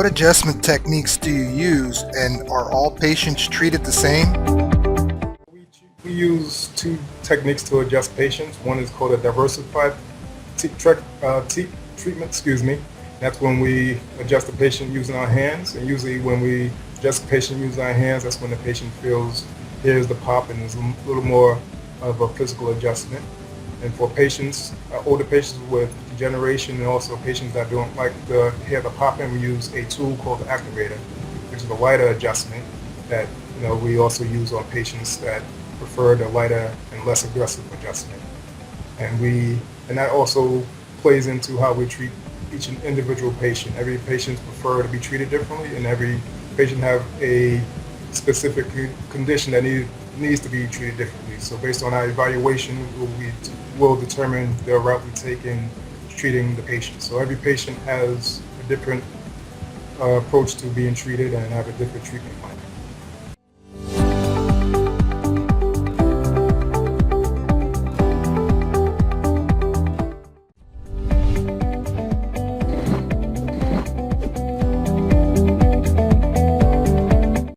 What adjustment techniques do you use, and are all patients treated the same? We use two techniques to adjust patients. One is called a diversified treatment, That's when we adjust the patient using our hands, and usually when we adjust the patient using our hands, that's when the patient hears the pop and is a little more of a physical adjustment. And for patients, older patients with degeneration and also patients that don't like to hear the popping, we use a tool called the activator, which is a lighter adjustment that we also use on patients that prefer the lighter and less aggressive adjustment. And that also plays into how we treat each individual patient. Every patient prefer to be treated differently, and every patient have a specific condition that needs to be treated differently. So based on our evaluation, we will determine the route we take in treating the patient. So every patient has a different approach to being treated and have a different treatment plan.